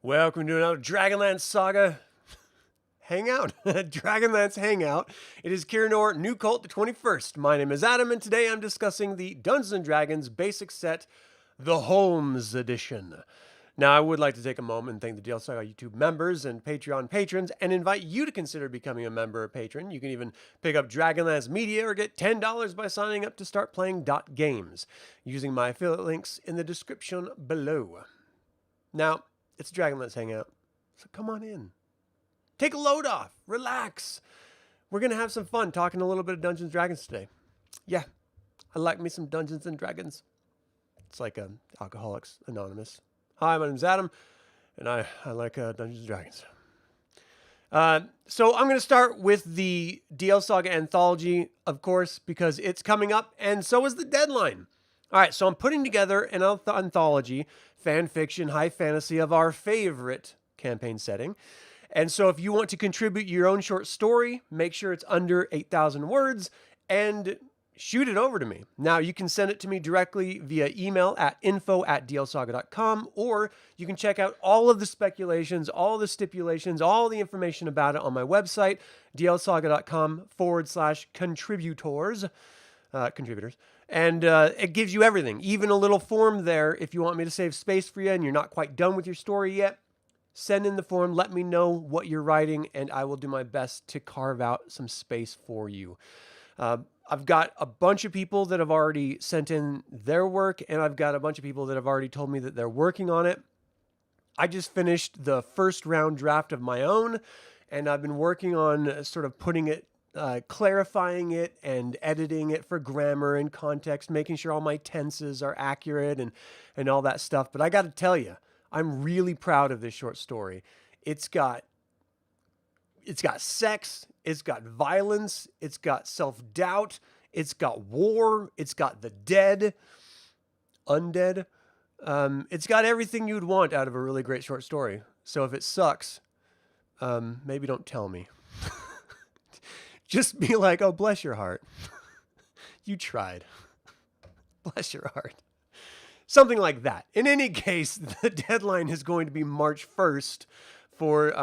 Welcome to another Dragonlance Saga Hangout. Dragonlance Hangout. It is Krynn, New Cult the 21st. My name is Adam, and today I'm discussing the Dungeons & Dragons basic set, the Holmes Edition. Now, I would like to take a moment and thank the DL Saga YouTube members and Patreon patrons and invite you to consider becoming a member or patron. You can even pick up Dragonlance Media or get $10 by signing up to start playing .games using my affiliate links in the description below. Now, it's a Dragonlance Hangout, so come on in. Take a load off. Relax. We're going to have some fun talking a little bit of Dungeons & Dragons today. Yeah, I like me some Dungeons & Dragons. It's like Alcoholics Anonymous. Hi, my name's Adam, and I like Dungeons & Dragons. So I'm going to start with the DL Saga Anthology, of course, because it's coming up, and so is the deadline. All right, so I'm putting together an anthology, fan fiction, high fantasy of our favorite campaign setting. And so if you want to contribute your own short story, make sure it's under 8,000 words and shoot it over to me. Now, you can send it to me directly via email at info@dlsaga.com, or you can check out all of the speculations, all the stipulations, all the information about it on my website, dlsaga.com/contributors. Contributors. And it gives you everything, even a little form there. If you want me to save space for you and you're not quite done with your story yet, send in the form, let me know what you're writing, and I will do my best to carve out some space for you. I've got a bunch of people that have already sent in their work, and I've got a bunch of people that have already told me that they're working on it. I just finished the first round draft of my own, and I've been working on sort of putting it, clarifying it and editing it for grammar and context, making sure all my tenses are accurate and all that stuff. But I got to tell you, I'm really proud of this short story. It's got sex, it's got violence, it's got self-doubt, it's got war, it's got the dead, undead. It's got everything you'd want out of a really great short story. So if it sucks, maybe don't tell me. Just be like, oh, bless your heart. You tried. Bless your heart. Something like that. In any case, the deadline is going to be March 1st for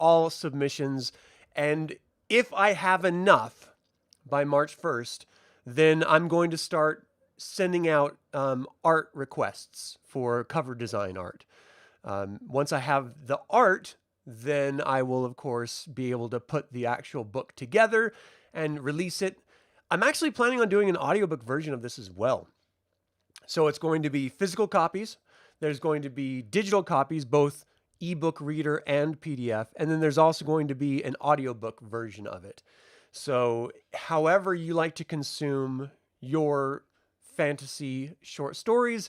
all submissions. And if I have enough by March 1st, then I'm going to start sending out art requests for cover design art. Once I have the art, then I will, of course, be able to put the actual book together and release it. I'm actually planning on doing an audiobook version of this as well. So it's going to be physical copies. There's going to be digital copies, both ebook reader and PDF. And then there's also going to be an audiobook version of it. So however you like to consume your fantasy short stories,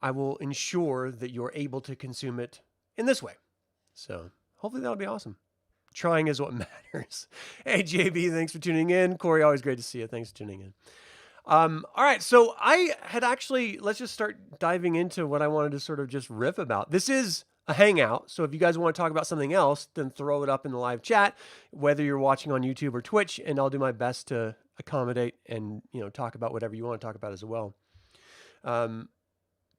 I will ensure that you're able to consume it in this way. So hopefully that'll be awesome. Trying is what matters. Hey, JB, thanks for tuning in. Corey, always great to see you. Thanks for tuning in. All right, so I had actually, let's just start diving into what I wanted to sort of just riff about. This is a hangout, so if you guys want to talk about something else, then throw it up in the live chat, whether you're watching on YouTube or Twitch, and I'll do my best to accommodate and, talk about whatever you want to talk about as well. But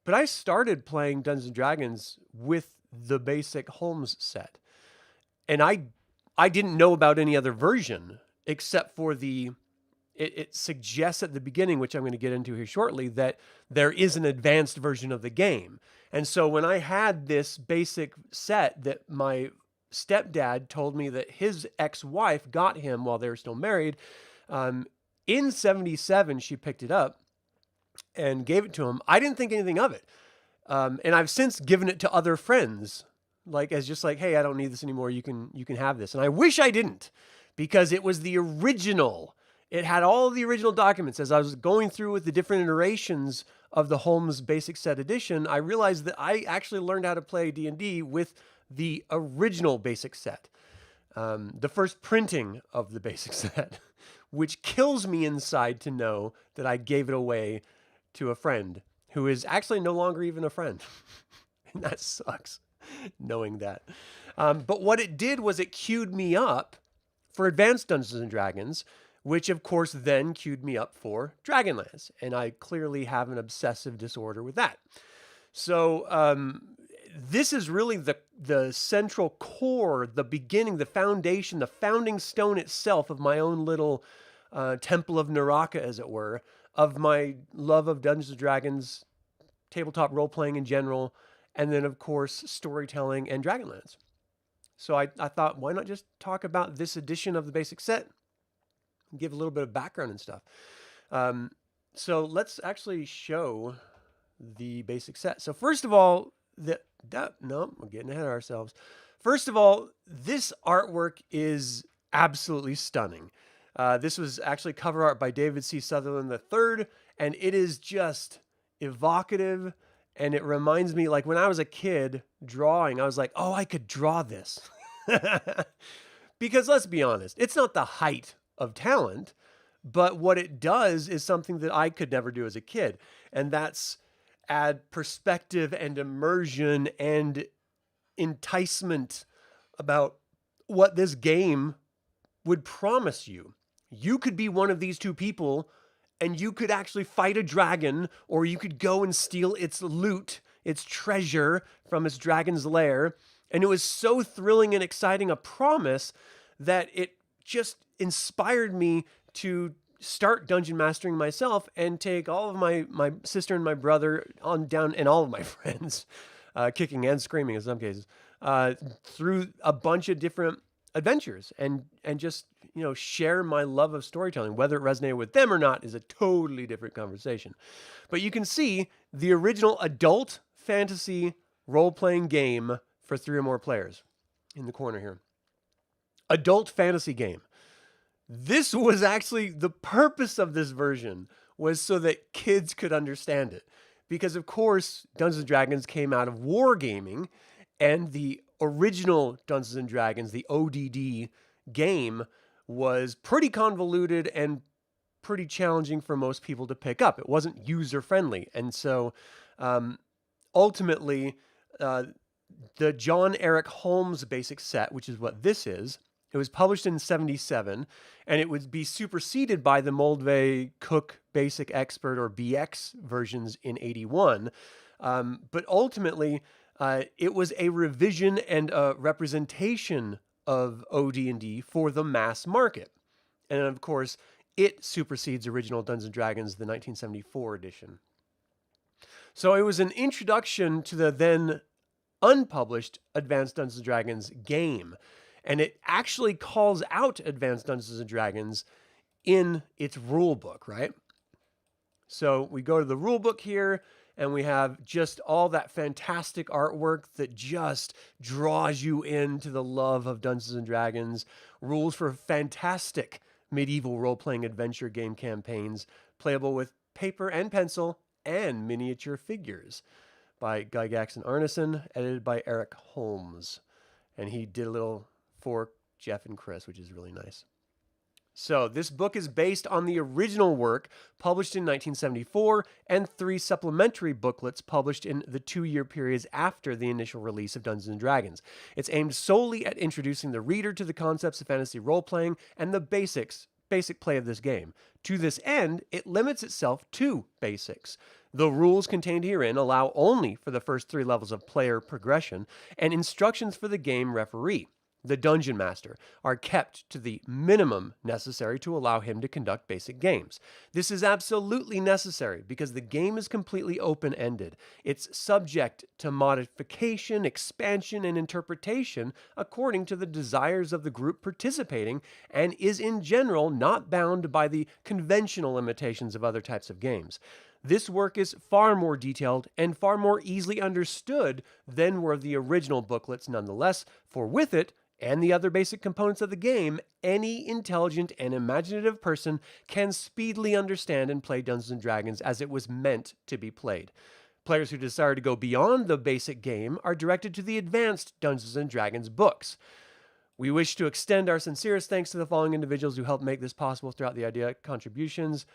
I started playing Dungeons & Dragons with the basic Holmes set. And I didn't know about any other version except for it suggests at the beginning, which I'm going to get into here shortly, that there is an advanced version of the game. And so when I had this basic set that my stepdad told me that his ex-wife got him while they were still married, in 77, she picked it up and gave it to him. I didn't think anything of it. And I've since given it to other friends, as just like, hey, I don't need this anymore. You can have this. And I wish I didn't, because it was the original. It had all of the original documents. As I was going through with the different iterations of the Holmes Basic Set Edition, I realized that I actually learned how to play D&D with the original Basic Set. The first printing of the Basic Set, which kills me inside to know that I gave it away to a friend who is actually no longer even a friend. And that sucks, knowing that. But what it did was it queued me up for Advanced Dungeons & Dragons, which of course then queued me up for Dragonlance. And I clearly have an obsessive disorder with that. So this is really the central core, the beginning, the foundation, the founding stone itself of my own little temple of Naraka, as it were, of my love of Dungeons and Dragons, tabletop role playing in general, and then of course storytelling and Dragonlance. So I thought, why not just talk about this edition of the basic set, give a little bit of background and stuff. So let's actually show the basic set. So first of all, no, we're getting ahead of ourselves. First of all, this artwork is absolutely stunning. This was actually cover art by David C. Sutherland III, and it is just evocative, and it reminds me, like when I was a kid drawing, I was like, oh, I could draw this. Because let's be honest, it's not the height of talent, but what it does is something that I could never do as a kid, and that's add perspective and immersion and enticement about what this game would promise you. You could be one of these two people, and you could actually fight a dragon, or you could go and steal its loot, its treasure from its dragon's lair. And it was so thrilling and exciting a promise that it just inspired me to start dungeon mastering myself and take all of my sister and my brother on down, and all of my friends, kicking and screaming in some cases, through a bunch of different adventures, and just, you know, share my love of storytelling. Whether it resonated with them or not is a totally different conversation. But you can see the original adult fantasy role-playing game for 3 or more players in the corner here. Adult fantasy game. This was actually the purpose of this version, was so that kids could understand it. Because of course, Dungeons and Dragons came out of wargaming, and the original Dungeons and Dragons, the ODD game, was pretty convoluted and pretty challenging for most people to pick up. It wasn't user-friendly. And so ultimately, the John Eric Holmes basic set, which is what this is, it was published in 1977, and it would be superseded by the Moldvay Cook Basic Expert, or BX, versions in 1981. But ultimately, it was a revision and a representation of OD&D for the mass market. And of course, it supersedes original Dungeons & Dragons, the 1974 edition. So it was an introduction to the then unpublished Advanced Dungeons & Dragons game. And it actually calls out Advanced Dungeons & Dragons in its rule book, right? So we go to the rule book here, and we have just all that fantastic artwork that just draws you into the love of Dungeons & Dragons. Rules for fantastic medieval role-playing adventure game campaigns, playable with paper and pencil and miniature figures, by Gygax and Arneson, edited by Eric Holmes. And he did a little for Jeff and Chris, which is really nice. So this book is based on the original work published in 1974 and 3 supplementary booklets published in the 2-year periods after the initial release of Dungeons & Dragons. It's aimed solely at introducing the reader to the concepts of fantasy role-playing and the basic play of this game. To this end, it limits itself to basics. The rules contained herein allow only for the first 3 levels of player progression, and instructions for the game referee, the Dungeon Master, are kept to the minimum necessary to allow him to conduct basic games. This is absolutely necessary because the game is completely open-ended. It's subject to modification, expansion, and interpretation according to the desires of the group participating, and is in general not bound by the conventional limitations of other types of games. This work is far more detailed and far more easily understood than were the original booklets nonetheless, for with it, and the other basic components of the game, any intelligent and imaginative person can speedily understand and play Dungeons & Dragons as it was meant to be played. Players who desire to go beyond the basic game are directed to the advanced Dungeons & Dragons books. We wish to extend our sincerest thanks to the following individuals who helped make this possible throughout the idea contributions.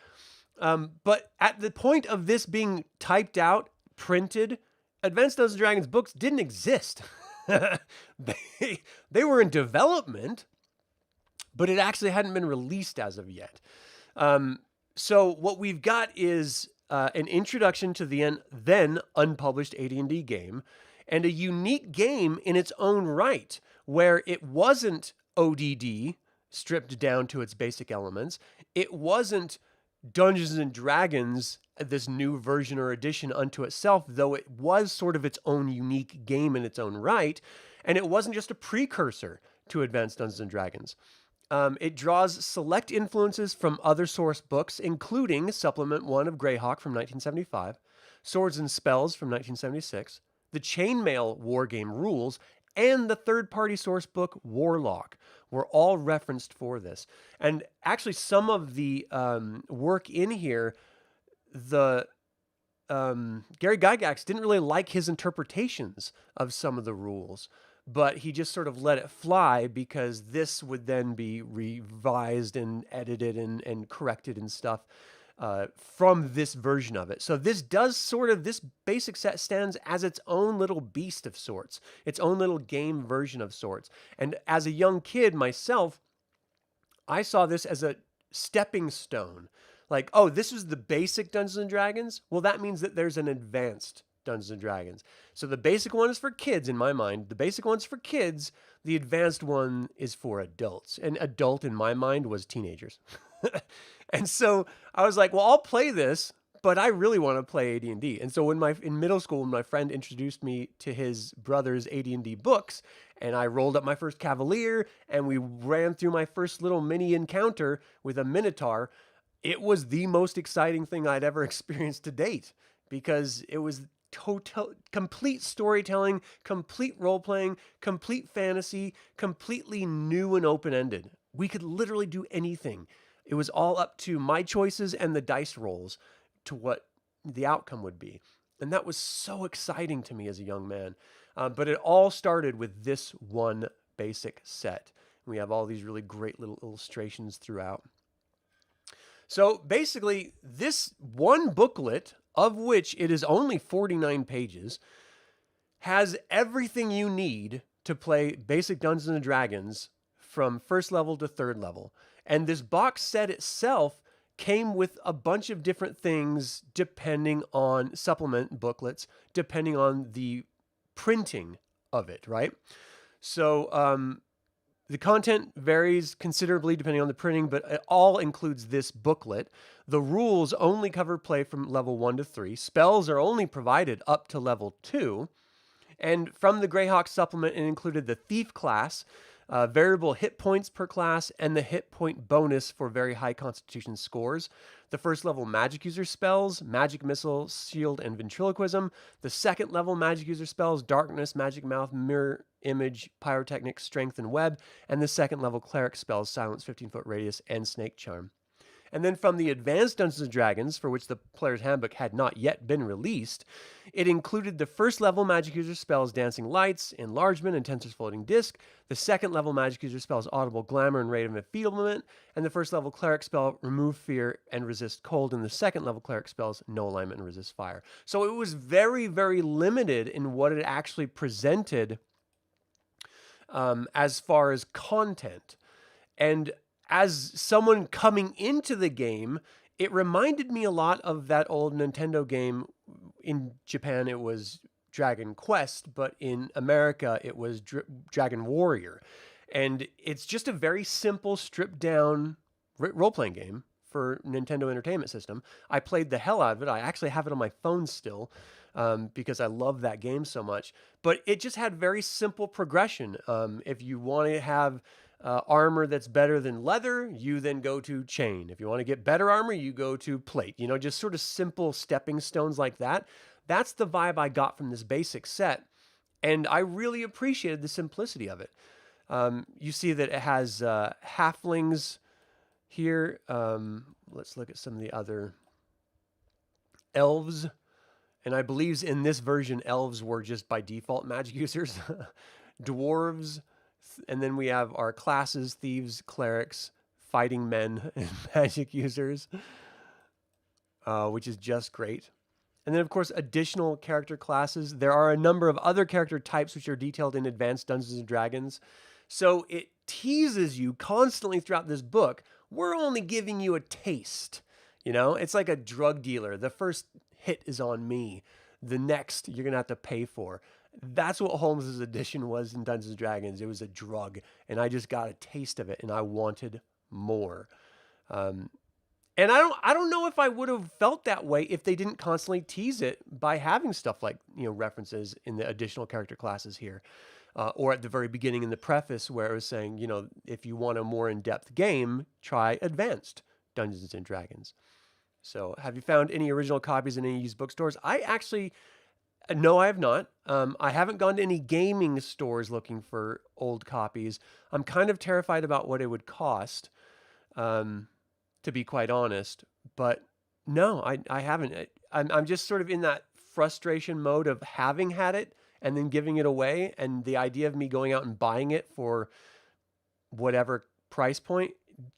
But at the point of this being typed out, printed, Advanced Dungeons & Dragons books didn't exist. They were in development, but it actually hadn't been released as of yet. So what we've got is an introduction to the then unpublished AD&D game, and a unique game in its own right, where it wasn't ODD stripped down to its basic elements. It wasn't Dungeons and Dragons, this new version or edition unto itself, though it was sort of its own unique game in its own right. And it wasn't just a precursor to Advanced Dungeons and Dragons. It draws select influences from other source books, including Supplement 1 of Greyhawk from 1975, Swords and Spells from 1976, the Chainmail Wargame Rules, and the third-party source book Warlock were all referenced for this. And actually, some of the work in here, Gary Gygax didn't really like his interpretations of some of the rules, but he just sort of let it fly because this would then be revised and edited and corrected and stuff from this version of it. So this basic set stands as its own little beast of sorts, its own little game version of sorts. And as a young kid myself, I saw this as a stepping stone. Like, oh, this is the basic Dungeons and Dragons? Well, that means that there's an advanced Dungeons and Dragons. So the basic one is for kids in my mind. The basic one's for kids. The advanced one is for adults. And adult in my mind was teenagers. And so I was like, well, I'll play this, but I really want to play AD&D. And so in middle school, when my friend introduced me to his brother's AD&D books, and I rolled up my first Cavalier, and we ran through my first little mini encounter with a Minotaur, it was the most exciting thing I'd ever experienced to date, because it was complete storytelling, complete role-playing, complete fantasy, completely new and open-ended. We could literally do anything. It was all up to my choices and the dice rolls to what the outcome would be. And that was so exciting to me as a young man. But it all started with this one basic set. We have all these really great little illustrations throughout. So basically, this one booklet, of which it is only 49 pages, has everything you need to play basic Dungeons and Dragons from first level to third level. And this box set itself came with a bunch of different things depending on supplement booklets, depending on the printing of it, right? So the content varies considerably depending on the printing, but it all includes this booklet. The rules only cover play from level 1 to 3. Spells are only provided up to level 2. And from the Greyhawk supplement, it included the Thief class, variable hit points per class, and the hit point bonus for very high constitution scores. The first level magic user spells, Magic Missile, Shield, and Ventriloquism. The second level magic user spells, Darkness, Magic Mouth, Mirror Image, Pyrotechnic, Strength, and Web. And the second level cleric spells, Silence, 15-foot Radius, and Snake Charm. And then from the Advanced Dungeons & Dragons, for which the Player's Handbook had not yet been released, it included the first level magic user spells Dancing Lights, Enlargement, and Tensor's Floating Disc, the second level magic user spells Audible Glamour and Rate of Enfeeblement, and the first level cleric spell Remove Fear and Resist Cold, and the second level cleric spells No Alignment and Resist Fire. So it was very, very limited in what it actually presented as far as content. And as someone coming into the game, it reminded me a lot of that old Nintendo game. In Japan, it was Dragon Quest, but in America, it was Dragon Warrior. And it's just a very simple, stripped-down role-playing game for Nintendo Entertainment System. I played the hell out of it. I actually have it on my phone still because I love that game so much. But it just had very simple progression. If you want to have armor that's better than leather, you then go to chain. If you want to get better armor, you go to plate. You know, just sort of simple stepping stones like that. That's the vibe I got from this basic set, and I really appreciated the simplicity of it. You see that it has halflings here. Let's look at some of the other elves, and I believe in this version, elves were just by default magic users. Dwarves. And then we have our classes, thieves, clerics, fighting men, and magic users, which is just great. And then, of course, additional character classes. There are a number of other character types which are detailed in Advanced Dungeons & Dragons. So it teases you constantly throughout this book. We're only giving you a taste. You know, it's like a drug dealer. The first hit is on me. The next, you're going to have to pay for. That's what Holmes' edition was in Dungeons and Dragons. It was a drug, and I just got a taste of it, and I wanted more. Um, and I don't know if I would have felt that way if they didn't constantly tease it by having stuff like, references in the additional character classes here, or at the very beginning in the preface where it was saying, if you want a more in-depth game, try Advanced Dungeons and Dragons. So, have you found any original copies in any used bookstores? I actually No, I have not. I haven't gone to any gaming stores looking for old copies. I'm kind of terrified about what it would cost, to be quite honest. But no, I haven't. I'm just sort of in that frustration mode of having had it and then giving it away. And the idea of me going out and buying it for whatever price point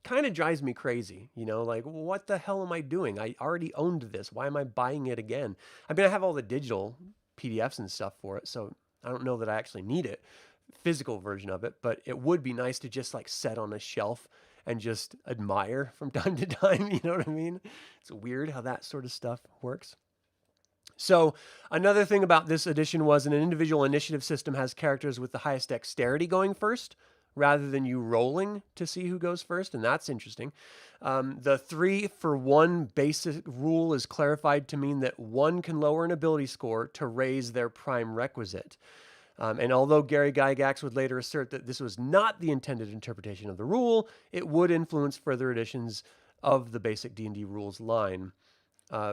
kind of drives me crazy. Like, what the hell am I doing? I already owned this. Why am I buying it again? I mean, I have all the digital PDFs and stuff for it, so I don't know that I actually need it, physical version of it, but it would be nice to just like set on a shelf and just admire from time to time. You know what I mean? It's weird how that sort of stuff works. So another thing about this edition was an individual initiative system has characters with the highest dexterity going first, rather than you rolling to see who goes first, and that's interesting. The 3-for-1 basic rule is clarified to mean that one can lower an ability score to raise their prime requisite. And although Gary Gygax would later assert that this was not the intended interpretation of the rule, it would influence further editions of the basic D&D rules line.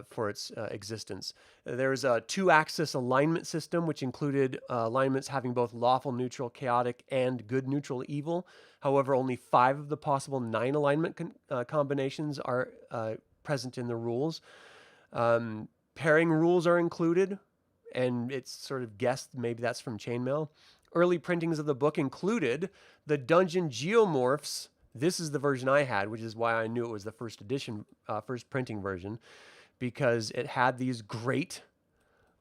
For its existence. There's a 2-axis alignment system, which included alignments having both lawful, neutral, chaotic, and good, neutral, evil. However, only 5 of the possible 9 alignment combinations are present in the rules. Pairing rules are included, and it's sort of guessed maybe that's from Chainmail. Early printings of the book included the dungeon geomorphs. This is the version I had, which is why I knew it was the first edition, first printing version, because it had these great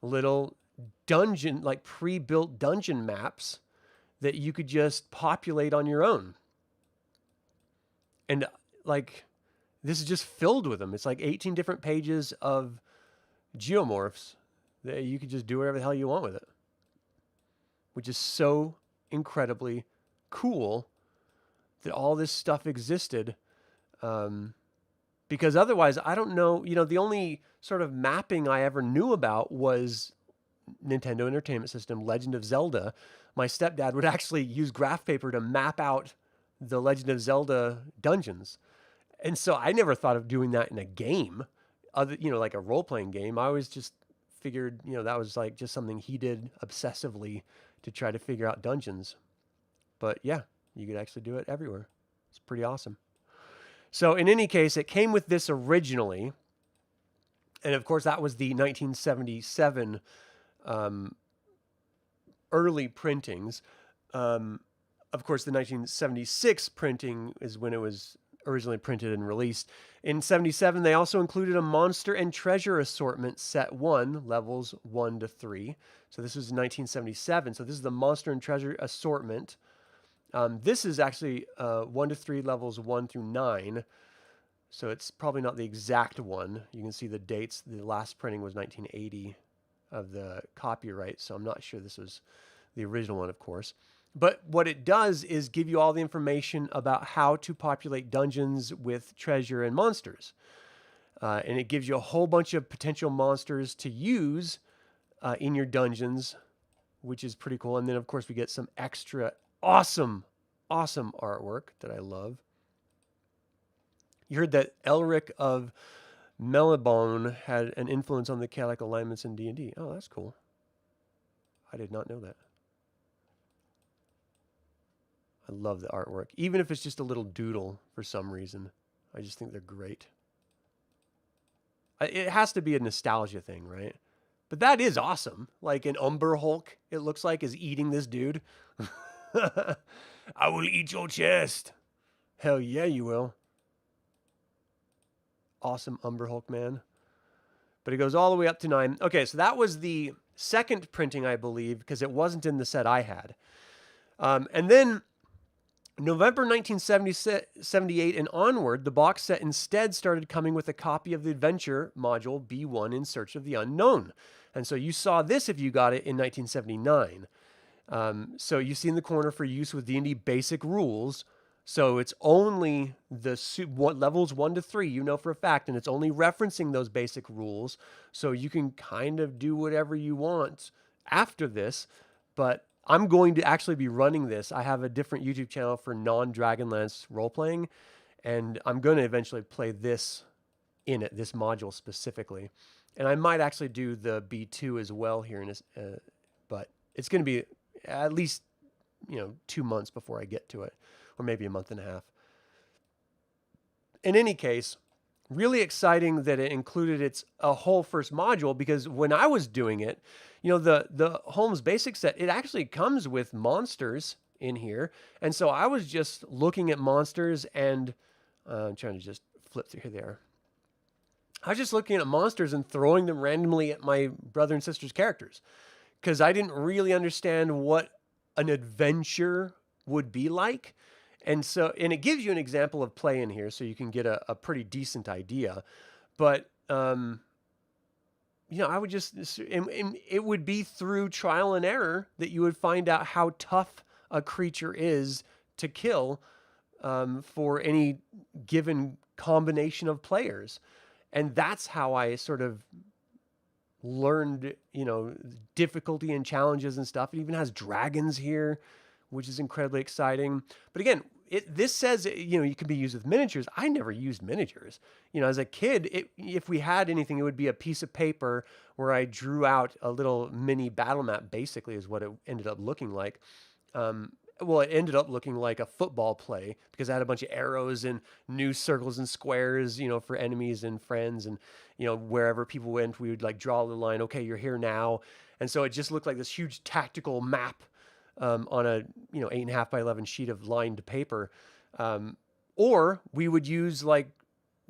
little dungeon, like pre-built dungeon maps that you could just populate on your own. And like, this is just filled with them. It's like 18 different pages of geomorphs that you could just do whatever the hell you want with it, which is so incredibly cool that all this stuff existed. Because otherwise, I don't know, the only sort of mapping I ever knew about was Nintendo Entertainment System, Legend of Zelda. My stepdad would actually use graph paper to map out the Legend of Zelda dungeons. And so I never thought of doing that in a game, like a role-playing game. I always just figured, that was like just something he did obsessively to try to figure out dungeons. But yeah, you could actually do it everywhere. It's pretty awesome. So in any case, it came with this originally. And of course, that was the 1977 early printings. Of course, the 1976 printing is when it was originally printed and released. In 77, they also included a monster and treasure assortment set 1, levels 1 to 3. So this was 1977. So this is the monster and treasure assortment. This is actually 1 to 3, levels 1 through 9. So it's probably not the exact one. You can see the dates. The last printing was 1980 of the copyright. So I'm not sure this was the original one, of course. But what it does is give you all the information about how to populate dungeons with treasure and monsters. And it gives you a whole bunch of potential monsters to use in your dungeons, which is pretty cool. And then, of course, we get some extra awesome artwork that I love. You heard that Elric of Mellibone had an influence on the chaotic alignments in D&D. Oh, that's cool. I did not know that. I love the artwork. Even if it's just a little doodle for some reason. I just think they're great. It has to be a nostalgia thing, right? But that is awesome. Like an Umber Hulk, it looks like, is eating this dude. I will eat your chest. Hell yeah, you will. Awesome Umber Hulk, man. But it goes all the way up to 9. Okay, so that was the second printing, I believe, because it wasn't in the set I had. And then November 1978 and onward, the box set instead started coming with a copy of the adventure module B1 in Search of the Unknown. And so you saw this if you got it in 1979. So you see in the corner for use with D&D basic rules. So it's only the levels 1 to 3, you know for a fact, and it's only referencing those basic rules. So you can kind of do whatever you want after this. But I'm going to actually be running this. I have a different YouTube channel for non-Dragonlance role-playing, and I'm going to eventually play this in it, this module specifically. And I might actually do the B2 as well here, but it's going to be at least 2 months before I get to it, or maybe a month and a half. In any case, really exciting that it included a whole first module, because when I was doing it, the Holmes basic set, it actually comes with monsters in here. And so I was just looking at monsters and I'm trying to just flip through there. I was just looking at monsters and throwing them randomly at my brother and sister's characters, because I didn't really understand what an adventure would be like. And it gives you an example of play in here, so you can get a pretty decent idea. But, I would it would be through trial and error that you would find out how tough a creature is to kill for any given combination of players. And that's how I sort of learned, difficulty and challenges and stuff. It even has dragons here, which is incredibly exciting. But again, this says, you can be used with miniatures. I never used miniatures. As a kid, if we had anything, it would be a piece of paper where I drew out a little mini battle map, basically, is what it ended up looking like. It ended up looking like a football play, because I had a bunch of arrows and new circles and squares, for enemies and friends. And, wherever people went, we would like draw the line, okay, you're here now. And so it just looked like this huge tactical map on a 8.5 by 11 sheet of lined paper, or we would use like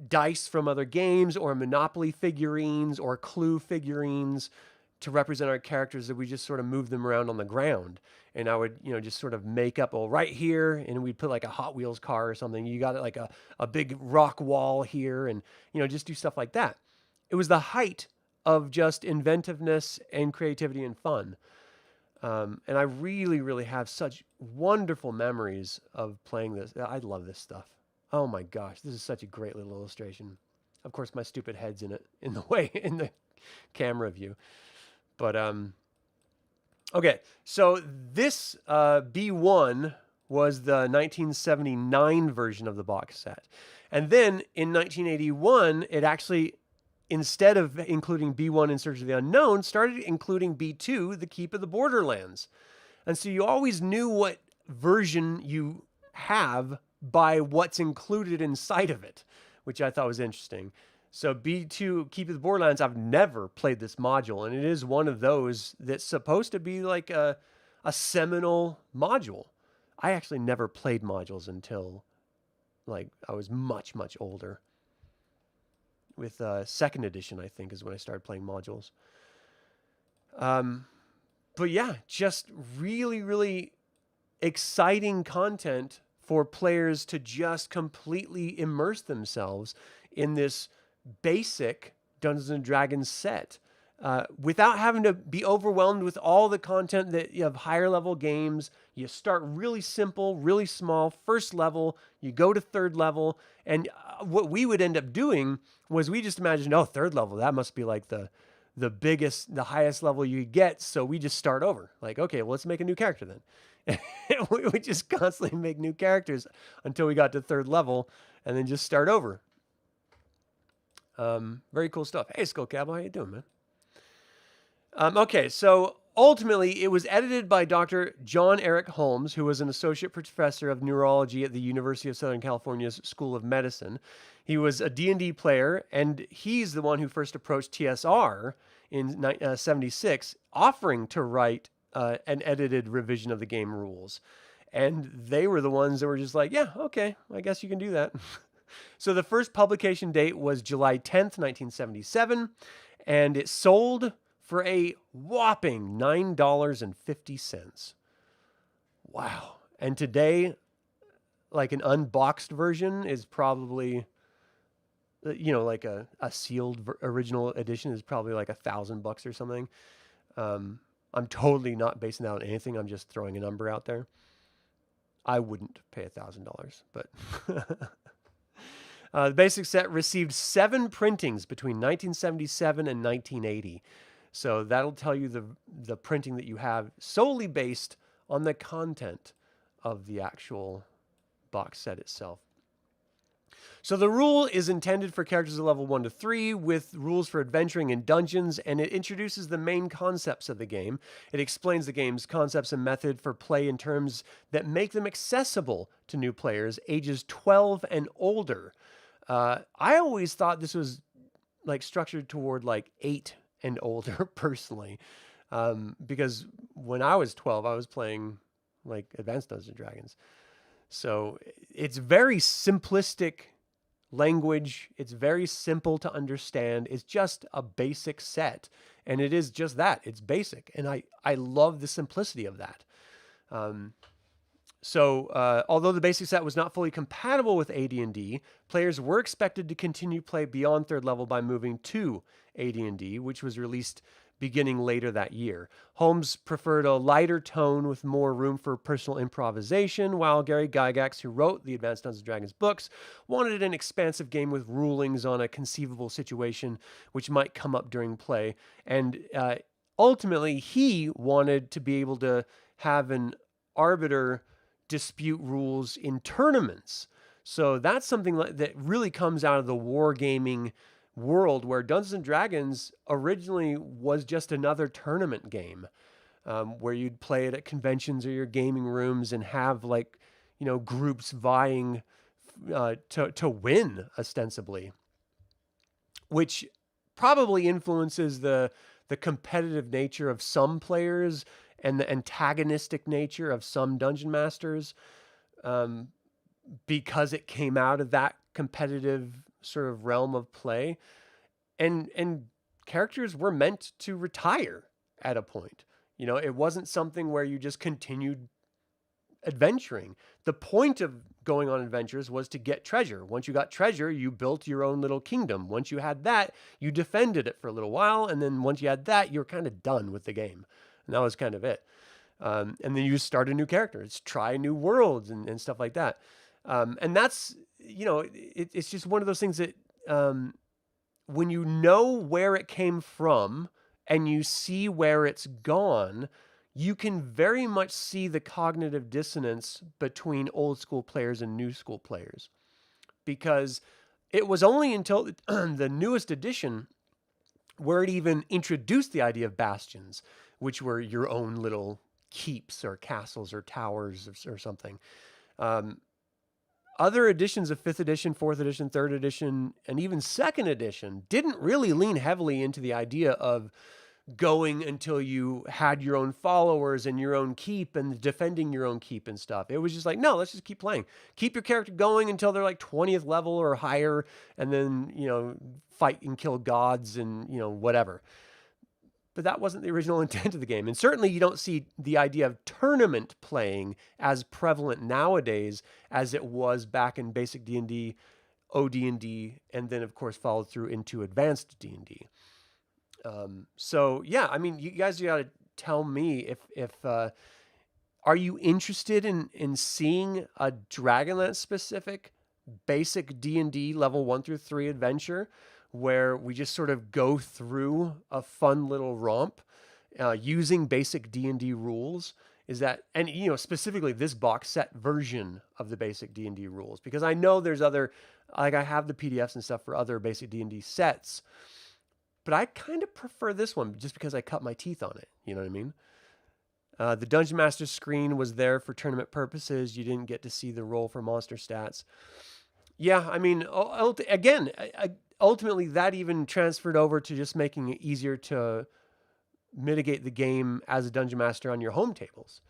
dice from other games, or Monopoly figurines, or Clue figurines to represent our characters, that we just sort of move them around on the ground. And I would just sort of make up, right here, and we'd put like a Hot Wheels car or something. You got like a big rock wall here, and just do stuff like that. It was the height of just inventiveness and creativity and fun. And I really, really have such wonderful memories of playing this. I love this stuff. Oh my gosh, this is such a great little illustration. Of course, my stupid head's in the camera view. But okay, so this B1 was the 1979 version of the box set. And then in 1981, it actually, instead of including B1 in Search of the Unknown, started including B2, The Keep of the Borderlands. And so you always knew what version you have by what's included inside of it, which I thought was interesting. So B2, Keep of the Borderlands, I've never played this module, and it is one of those that's supposed to be like a seminal module. I actually never played modules until like I was much, much older. With second edition, I think, is when I started playing modules. But yeah, just really, really exciting content for players to just completely immerse themselves in this basic Dungeons and Dragons set without having to be overwhelmed with all the content that you have higher level games. You start really simple, really small, first level, you go to third level. And what we would end up doing was we just imagined, third level, that must be like the biggest, the highest level you get. So we just start over. Like, okay, well, let's make a new character then. And we would just constantly make new characters until we got to third level, and then just start over. Very cool stuff. Hey, Skull Cowboy, how you doing, man? Okay, so ultimately, it was edited by Dr. John Eric Holmes, who was an associate professor of neurology at the University of Southern California's School of Medicine. He was a D&D player, and he's the one who first approached TSR in 76, offering to write an edited revision of the game rules. And they were the ones that were just like, yeah, okay, I guess you can do that. So the first publication date was July 10th, 1977, and it sold for a whopping $9.50. Wow. And today, like an unboxed version is probably, like a sealed original edition is probably like $1,000 or something. I'm totally not basing that on anything. I'm just throwing a number out there. I wouldn't pay $1,000, but the basic set received 7 printings between 1977 and 1980. So that'll tell you the printing that you have solely based on the content of the actual box set itself. So the rule is intended for characters of level 1 to 3 with rules for adventuring in dungeons, and it introduces the main concepts of the game. It explains the game's concepts and method for play in terms that make them accessible to new players ages 12 and older. I always thought this was like structured toward like 8 and older personally, because when I was 12, I was playing like Advanced Dungeons and Dragons. So it's very simplistic language. It's very simple to understand. It's just a basic set, and it is just that. It's basic, and I love the simplicity of that. Although the basic set was not fully compatible with AD&D, players were expected to continue play beyond 3rd level by moving to AD&D, which was released beginning later that year. Holmes preferred a lighter tone with more room for personal improvisation, while Gary Gygax, who wrote the Advanced Dungeons & Dragons books, wanted an expansive game with rulings on a conceivable situation which might come up during play. And ultimately, he wanted to be able to have an arbiter dispute rules in tournaments. So that's something that really comes out of the wargaming world, where Dungeons and Dragons originally was just another tournament game, where you'd play it at conventions or your gaming rooms and have like, groups vying to win ostensibly, which probably influences the competitive nature of some players and the antagonistic nature of some dungeon masters, because it came out of that competitive sort of realm of play, and characters were meant to retire at a point. It wasn't something where you just continued adventuring. The point of going on adventures was to get treasure. Once you got treasure, you built your own little kingdom. Once you had that, you defended it for a little while, and then once you had that, you're kind of done with the game. And that was kind of it. And then you start a new character. It's try new worlds and stuff like that. And that's, it's just one of those things that when you know where it came from and you see where it's gone, you can very much see the cognitive dissonance between old school players and new school players. Because it was only until the newest edition where it even introduced the idea of bastions, which were your own little keeps or castles or towers or something. Other editions of 5th edition, 4th edition, 3rd edition, and even 2nd edition didn't really lean heavily into the idea of going until you had your own followers and your own keep and defending your own keep and stuff. It was just like, no, let's just keep playing. Keep your character going until they're like 20th level or higher, and then, fight and kill gods and, whatever. But that wasn't the original intent of the game. And certainly you don't see the idea of tournament playing as prevalent nowadays as it was back in basic D&D, OD&D, and then of course followed through into advanced D&D. You guys got to tell me if are you interested in seeing a Dragonlance specific basic D&D level 1 through 3 adventure, where we just sort of go through a fun little romp using basic D&D rules? Is that, and specifically this box set version of the basic D&D rules, because I know there's other, like I have the PDFs and stuff for other basic D&D sets, but I kind of prefer this one just because I cut my teeth on it. You know what I mean? The Dungeon Master screen was there for tournament purposes. You didn't get to see the roll for monster stats. Yeah, I mean, again, ultimately that even transferred over to just making it easier to mitigate the game as a Dungeon Master on your home tables,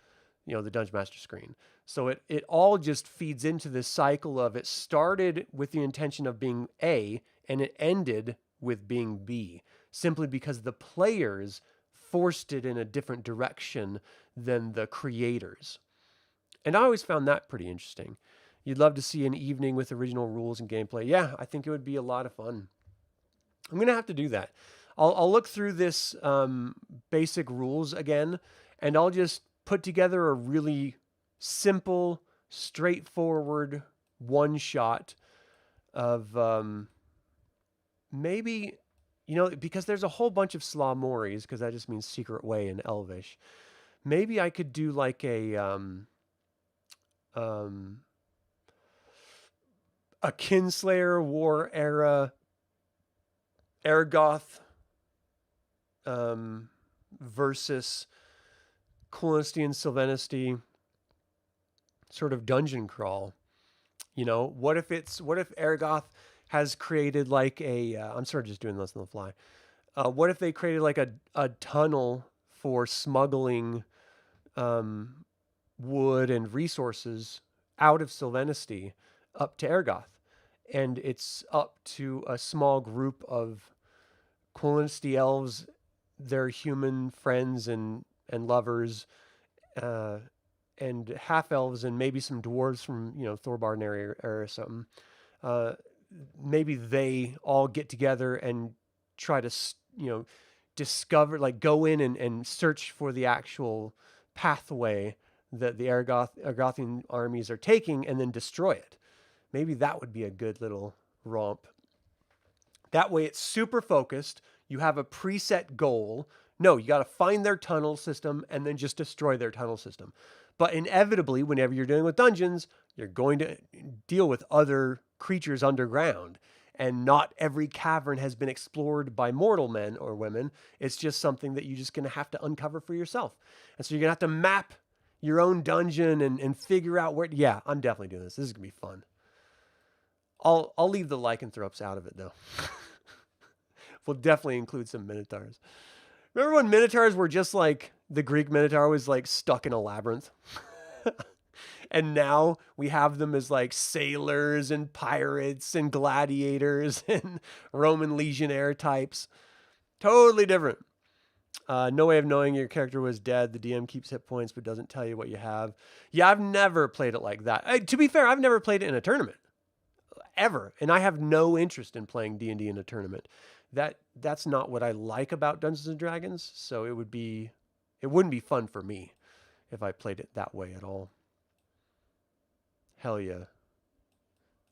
the Dungeon Master screen. So it all just feeds into this cycle of it started with the intention of being A, and it ended with being B, simply because the players forced it in a different direction than the creators. And I always found that pretty interesting. You'd love to see an evening with original rules and gameplay. Yeah, I think it would be a lot of fun. I'm going to have to do that. I'll look through this basic rules again, and I'll just put together a really simple, straightforward one shot of maybe, because there's a whole bunch of Slamoris, because that just means secret way in Elvish. Maybe I could do like a Kinslayer War era Ergoth versus Quillency and Sylvanesty sort of dungeon crawl. What if Ergoth has created like I'm sort of just doing this on the fly. What if they created like a tunnel for smuggling wood and resources out of Sylvanesty up to Ergoth? And it's up to a small group of Quillency elves, their human friends and lovers, and half elves, and maybe some dwarves from Thorbard area or something. Maybe they all get together and try to discover, like go in and search for the actual pathway that the Ergothian armies are taking, and then destroy it. Maybe that would be a good little romp. That way it's super focused. You have a preset goal. No, you got to find their tunnel system and then just destroy their tunnel system. But inevitably, whenever you're dealing with dungeons, you're going to deal with other creatures underground. And not every cavern has been explored by mortal men or women. It's just something that you're just going to have to uncover for yourself. And so you're going to have to map your own dungeon and figure out where... Yeah, I'm definitely doing this. This is going to be fun. I'll leave the lycanthropes out of it, though. We'll definitely include some minotaurs. Remember when minotaurs were just like the Greek minotaur was like stuck in a labyrinth? And now we have them as like sailors and pirates and gladiators and Roman legionnaire types. Totally different. No way of knowing your character was dead. The DM keeps hit points but doesn't tell you what you have. Yeah, I've never played it like that. To be fair, I've never played it in a tournament. Ever. And I have no interest in playing D&D in a tournament. That's not what I like about Dungeons and Dragons, so it wouldn't be fun for me if I played it that way at all. Hell yeah.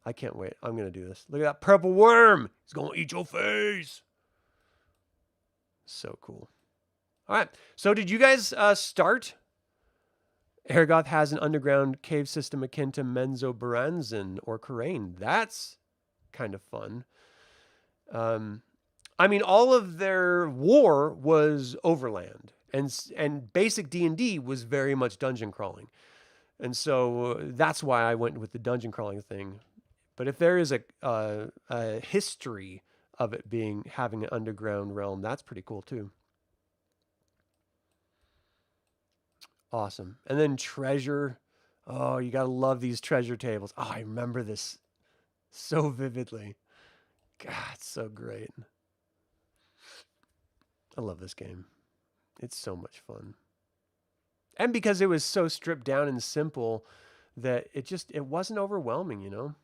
I can't wait. I'm going to do this. Look at that purple worm. He's going to eat your face. So cool. All right. So did you guys start? Ergoth has an underground cave system akin to Menzoberranzan or Khura'in. That's kind of fun. I mean, all of their war was overland, and basic D&D was very much dungeon crawling. And so that's why I went with the dungeon crawling thing. But if there is a history of it having an underground realm, that's pretty cool too. Awesome. And then treasure. Oh, you got to love these treasure tables. Oh, I remember this so vividly. God, it's so great. I love this game. It's so much fun. And because it was so stripped down and simple that it wasn't overwhelming,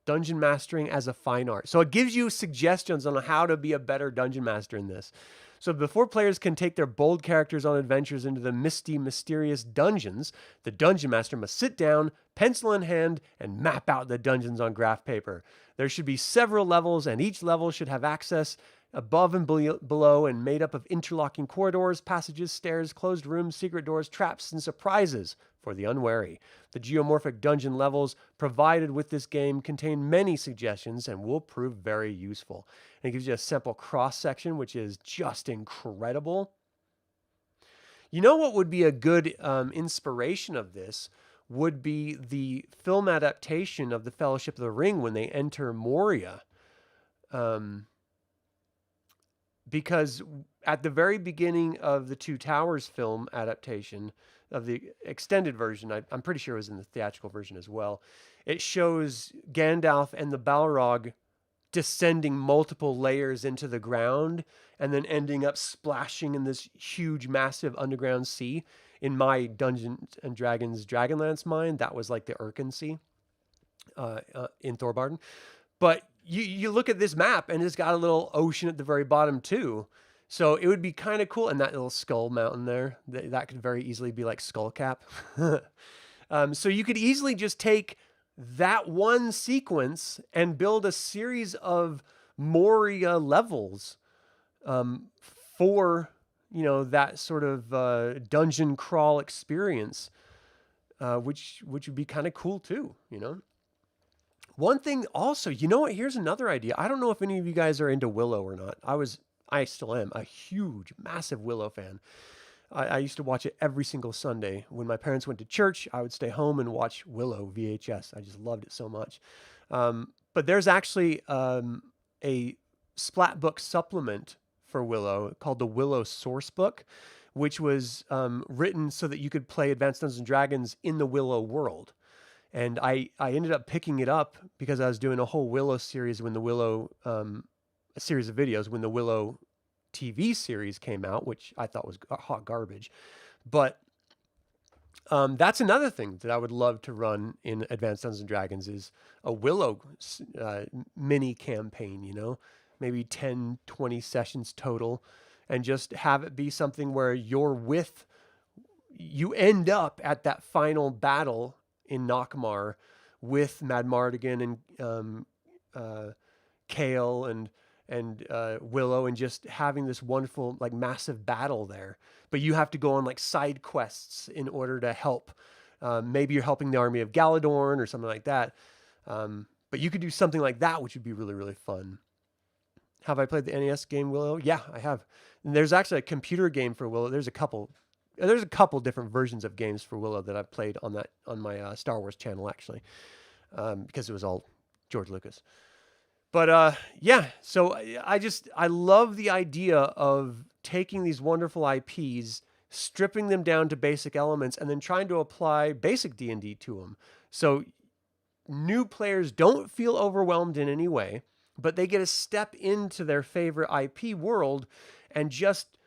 Dungeon mastering as a fine art. So it gives you suggestions on how to be a better dungeon master in this. So before players can take their bold characters on adventures into the misty, mysterious dungeons, the dungeon master must sit down, pencil in hand, and map out the dungeons on graph paper. There should be several levels, and each level should have access above and below and made up of interlocking corridors, passages, stairs, closed rooms, secret doors, traps, and surprises for the unwary. The geomorphic dungeon levels provided with this game contain many suggestions and will prove very useful. And it gives you a simple cross-section, which is just incredible. You know what would be a good inspiration of this would be the film adaptation of The Fellowship of the Ring when they enter Moria. Because at the very beginning of the Two Towers film adaptation of the extended version, I'm pretty sure it was in the theatrical version as well, it shows Gandalf and the Balrog descending multiple layers into the ground and then ending up splashing in this huge, massive underground sea. in my Dungeons and Dragons Dragonlance mind, that was like the Urkensea in Thorbarden. But you look at this map and it's got a little ocean at the very bottom too. So it would be kind of cool. And that little skull mountain there, that could very easily be like Skullcap. So you could easily just take that one sequence and build a series of Moria levels for, that sort of dungeon crawl experience, which would be kind of cool too, One thing also, what? Here's another idea. I don't know if any of you guys are into Willow or not. I still am a huge, massive Willow fan. I used to watch it every single Sunday. When my parents went to church, I would stay home and watch Willow VHS. I just loved it so much. But there's actually a splat book supplement for Willow called the Willow Source Book, which was written so that you could play Advanced Dungeons and Dragons in the Willow world. And I ended up picking it up because I was doing a whole Willow series when the Willow, a series of videos when the Willow TV series came out, which I thought was hot garbage. But that's another thing that I would love to run in Advanced Dungeons and Dragons is a Willow mini campaign, maybe 10, 20 sessions total, and just have it be something where you end up at that final battle in Nockmar with Mad Mardigan and Kale and Willow, and just having this wonderful, like, massive battle there. But you have to go on like side quests in order to help. Maybe you're helping the army of Galadorn or something like that. But you could do something like that, which would be really, really fun. Have I played the NES game Willow? Yeah, I have. And there's actually a computer game for Willow. There's a couple different versions of games for Willow that I've played on my Star Wars channel, actually, because it was all George Lucas. But yeah, so I love the idea of taking these wonderful IPs, stripping them down to basic elements, and then trying to apply basic D&D to them. So new players don't feel overwhelmed in any way, but they get a step into their favorite IP world and just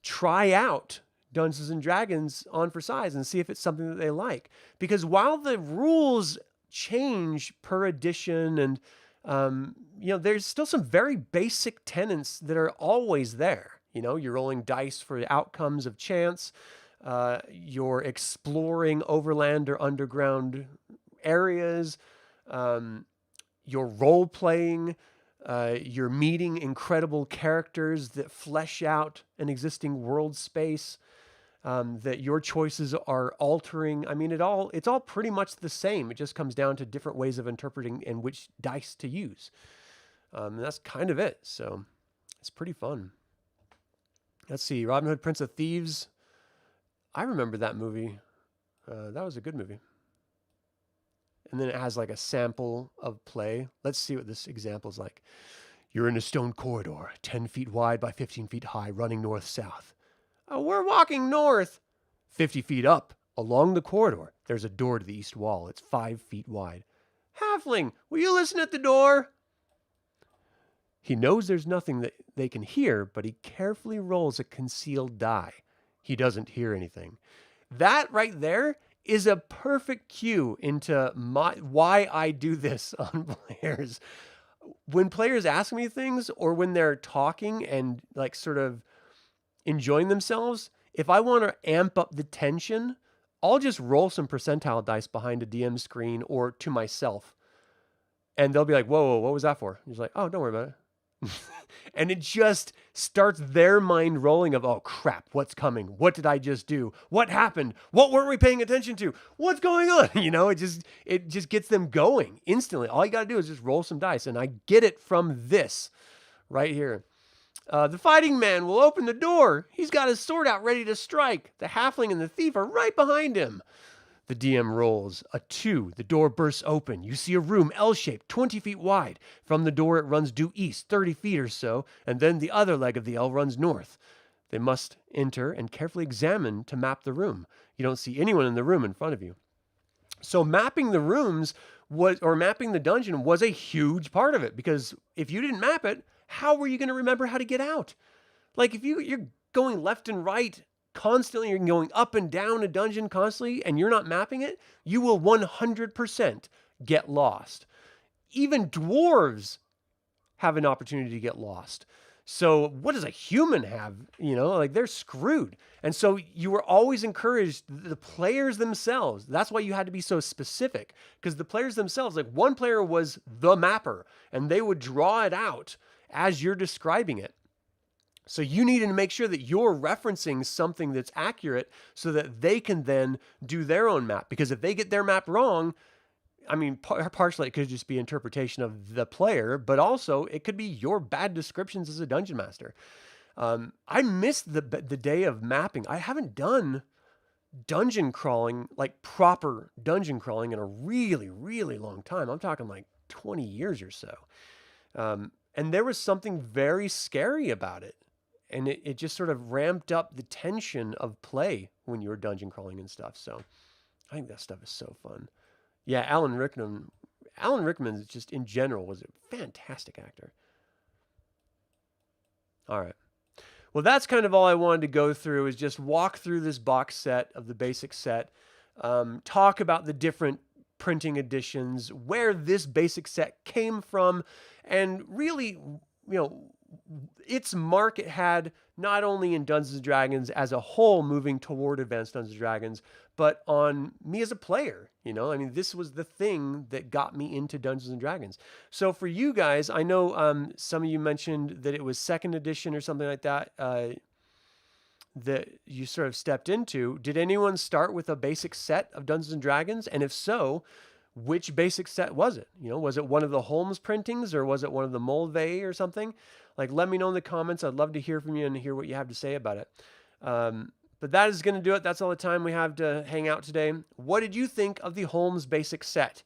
try out Dungeons and Dragons on for size and see if it's something that they like. Because while the rules change per edition and there's still some very basic tenets that are always there. You're rolling dice for the outcomes of chance. You're exploring overland or underground areas. You're role playing. You're meeting incredible characters that flesh out an existing world space. That your choices are altering. I mean, it's all pretty much the same. It just comes down to different ways of interpreting and which dice to use. And that's kind of it. So it's pretty fun. Let's see. Robin Hood, Prince of Thieves. I remember that movie. That was a good movie. And then it has like a sample of play. Let's see what this example is like. You're in a stone corridor, 10 feet wide by 15 feet high, running north-south. Oh, we're walking north. 50 feet up, along the corridor, there's a door to the east wall. It's 5 feet wide. Halfling, will you listen at the door? He knows there's nothing that they can hear, but he carefully rolls a concealed die. He doesn't hear anything. That right there is a perfect cue into why I do this on players. When players ask me things, or when they're talking and like sort of enjoying themselves, if I want to amp up the tension, I'll just roll some percentile dice behind a DM screen or to myself. And they'll be like, whoa, what was that for? He's like, oh, don't worry about it. And it just starts their mind rolling of, oh crap, what's coming? What did I just do? What happened? What weren't we paying attention to? What's going on? It just gets them going instantly. All you got to do is just roll some dice. And I get it from this right here. The fighting man will open the door. He's got his sword out ready to strike. The halfling and the thief are right behind him. The DM rolls a 2. The door bursts open. You see a room L-shaped, 20 feet wide. From the door, it runs due east, 30 feet or so, and then the other leg of the L runs north. They must enter and carefully examine to map the room. You don't see anyone in the room in front of you. So mapping the rooms mapping the dungeon was a huge part of it, because if you didn't map it, how were you going to remember how to get out? Like if you're going left and right constantly are going up and down a dungeon constantly and you're not mapping it, you will 100% get lost. Even dwarves have an opportunity to get lost. So what does a human have? You know, like they're screwed. And so you were always encouraged, the players themselves. That's why you had to be so specific, because the players themselves, like one player was the mapper and they would draw it out as you're describing it. So you needed to make sure that you're referencing something that's accurate so that they can then do their own map. Because if they get their map wrong, I mean, partially it could just be interpretation of the player, but also it could be your bad descriptions as a dungeon master. I missed the day of mapping. I haven't done dungeon crawling, like proper dungeon crawling, in a really, really long time. I'm talking like 20 years or so. And there was something very scary about it. And it just sort of ramped up the tension of play when you were dungeon crawling and stuff. So I think that stuff is so fun. Yeah, Alan Rickman is just in general was a fantastic actor. All right. Well, that's kind of all I wanted to go through, is just walk through this box set of the basic set, talk about the different printing editions, where this basic set came from, and really, its mark it had not only in Dungeons and Dragons as a whole moving toward Advanced Dungeons and Dragons, but on me as a player. I mean, this was the thing that got me into Dungeons and Dragons. So for you guys, I know some of you mentioned that it was 2nd edition or something like that that you sort of stepped into. Did anyone start with a basic set of Dungeons and Dragons? And if so, which basic set was it? Was it one of the Holmes printings, or was it one of the Mulvey or something? Like, let me know in the comments. I'd love to hear from you and hear what you have to say about it. But that is going to do it. That's all the time we have to hang out today. What did you think of the Holmes basic set?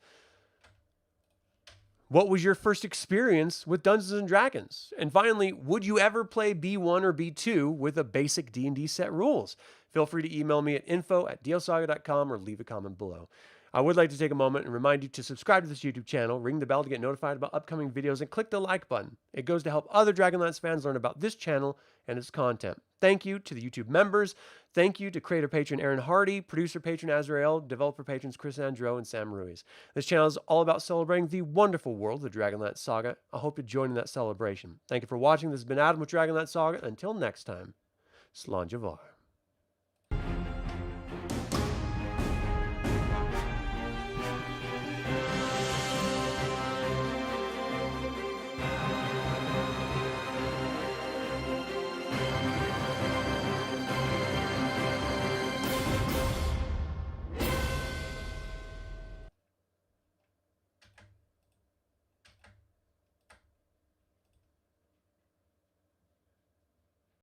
What was your first experience with Dungeons and Dragons? And finally, would you ever play B1 or B2 with a basic D&D set rules? Feel free to email me at info@dlsaga.com or leave a comment below. I would like to take a moment and remind you to subscribe to this YouTube channel, ring the bell to get notified about upcoming videos, and click the like button. It goes to help other Dragonlance fans learn about this channel and its content. Thank you to the YouTube members. Thank you to creator patron Aaron Hardy, producer patron Azrael, developer patrons Chris Androu and Sam Ruiz. This channel is all about celebrating the wonderful world of the Dragonlance Saga. I hope you join in that celebration. Thank you for watching. This has been Adam with Dragonlance Saga. Until next time, Slanjavar.